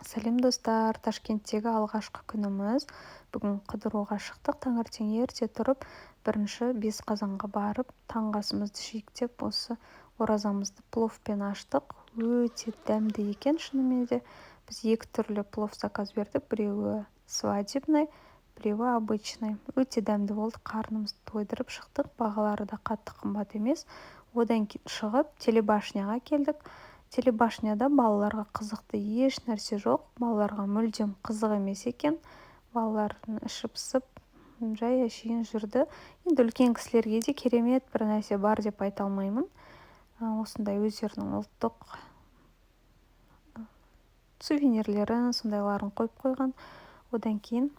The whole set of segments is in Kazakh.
Сәлем достар, Ташкенттегі алғашқы күніміз. Бүгін қыдыруға шықтық. Таңертең ерте тұрып, бірінші Бесқазанға барып, таңғы асымызды жейік деп, осы оразамызды пловпен аштық. Өте дәмді екен шынымен де. Біз екі түрлі плов заказ бердік. Біреуі свадебный, біреуі обычный. Өте дәмді болды. Қарнымызды тойдырып шықтық. Бағалары да қатты қымбат емес. Одан шығып телебашняға келдік. Телебашняда балаларға қызықты еш нәрсе жоқ. Балаларға мүлдем қызық емес екен. Балалардың іші пысып, жай әшейін жүрді. Енді үлкен кісілерге де керемет бір нәрсе бар деп айта алмаймын. Осындай өздерінің ұлттық сувенирлерін, сондайларын қойып қойған. Одан кейін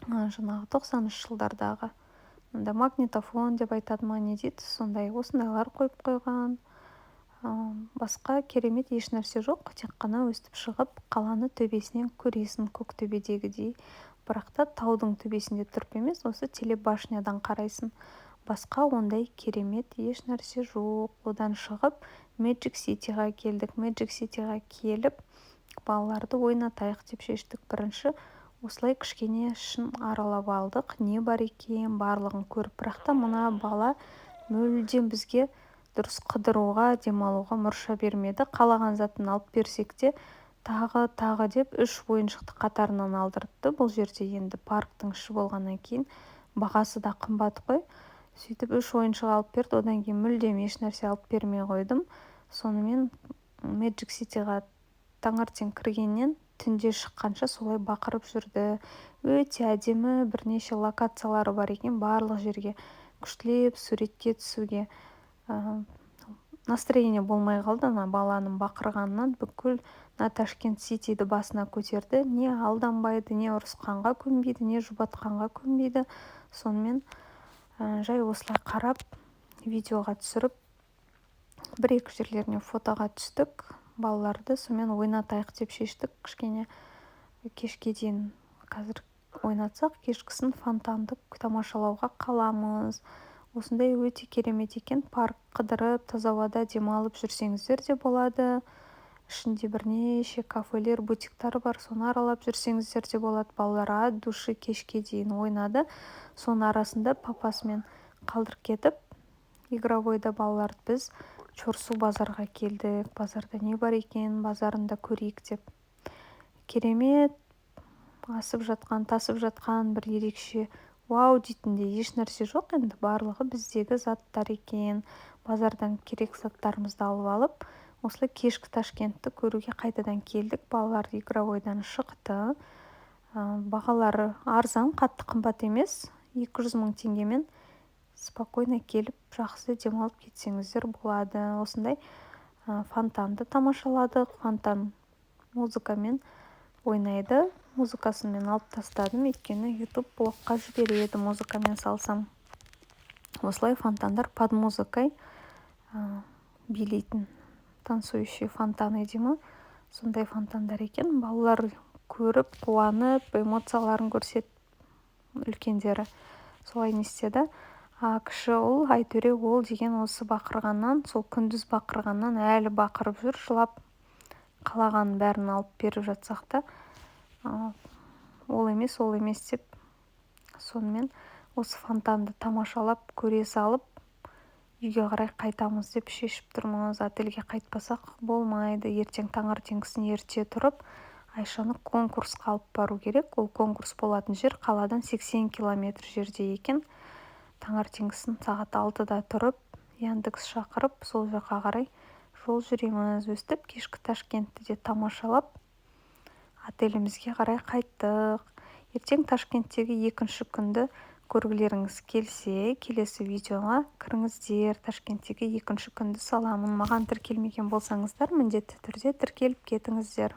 жаңағы 90-шы жылдардағы магнитофон деп айтады ма, не дейді, осындайлар қойып қойған. Басқа керемет еш нәрсе жоқ, тек қана өстіп шығып қаланы төбесінен көресің, Көктөбедегідей. Бірақ та таудың төбесінде тұрып емес, осы телебашнядан қарайсың. Басқа ондай керемет еш нәрсе жоқ. Одан шығып Magic Cityға келдік. Magic Cityға келіп балаларды ойнатайық деп шештік. Бірінші осылай кішкене ішін аралап алдық, не бар екен барлығын көріп. Бірақ та мына бала мүлдем бізге дұрыс қыдыруға, демалуға мұрша бермеді. Қалаған затын алып берсек те тағы деп 3 ойыншықты қатарынан алдыртты. Бұл жерде енді парктың іші болғаннан кейін бағасы да қымбат қой. Сөйтіп 3 ойыншық алып берді. Одан кейін мүлдем еш нәрсе алып бермей қойдым. Сонымен Magic Cityға таңертең кіргеннен түнде шыққанша солай бақырып жүрді. Өте әдемі бірнеше локациялары бар екен. Барлық жерге күштілеп суретке түсуге настроение болмай қалды. Баланың бақырғанынан бүкіл Ташкент Ситиді басына көтерді. Не алданбайды, не ұрысқанға көнбейді, не жұбатқанға көнбейді. Сонымен жай осылай қарап, видеоға түсіріп, бір-екі жерлеріне фотоға түстік. Балаларды сонымен ойнатайық деп шештік. Кішкене кешке дейін қазір ойнатсақ, кешкісін фонтанды тамашалауға қаламыз. Осындай өте керемет екен. Парк қыдырып, таза ауада демалып жүрсеңіздер де болады. Ішінде бірнеше кафелер, бутиктар бар. Соны аралап жүрсеңіздер де болады. Балалар от души кешке дейін ойнады. Соның арасында папасымен қалдырып кетіп, игровойда балаларды біз Чорсу базарға келдік. Базарда не бар екен, базарында көрейік деп. Керемет, асып жатқан, тасып жатқан бір ерекше вау дейтіндей еш нәрсе жоқ. Енді барлығы біздегі заттар екен. Базардан керек заттарымызды алып алып, осылай кешкі Ташкентті көруге қайтадан келдік. Балалар игровойдан шықты. Бағалары арзан, қатты қымбат емес. 200 мың теңгемен спокойно келіп, жақсы демалып кетсеңіздер болады. Осындай фонтанды тамашаладық. Фонтан музыкамен ойнайды. Музыкасын мен алып тастадым, өйткені YouTube блокқа жібереді музыкамен салсам. Осылай фонтандар под музыкой билейтін танцующие фонтаны деймі. Сондай фонтандар екен. Балалар көріп, қуанып, эмоцияларын көрсет, үлкендері солай не істеді. Кіші ұл, Айтөре ол деген осы бақырғаннан, сол күндіз бақырғаннан әлі бақырып жүр, жылап қалаған бәрін алып беріп жатсақ та, ол емес деп, сонымен осы фонтанды тамашалап, көре салып, үйге қарай қайтамыз деп шешіп тұрмыз. Отельге қайтпасақ болмайды. Ертең таңертеңгісін ерте тұрып, Айшаны конкурсқа алып бару керек. Ол конкурс болатын жер қаладан 80 километр жерде екен. Таңертеңгісін сағат 6-да тұрып, Яндекс шақырып, сол жаққа қарай жол жүреміз. Өстіп, кешкі Ташкентті де тамашалап, отелімізге қарай қайттық. Ертең Ташкенттегі екінші күнді көргілеріңіз келсе, келесі видеоға кіріңіздер. Ташкенттегі екінші күнді саламын. Маған тіркелмеген болсаңыздар, міндетті түрде тіркеліп кетіңіздер.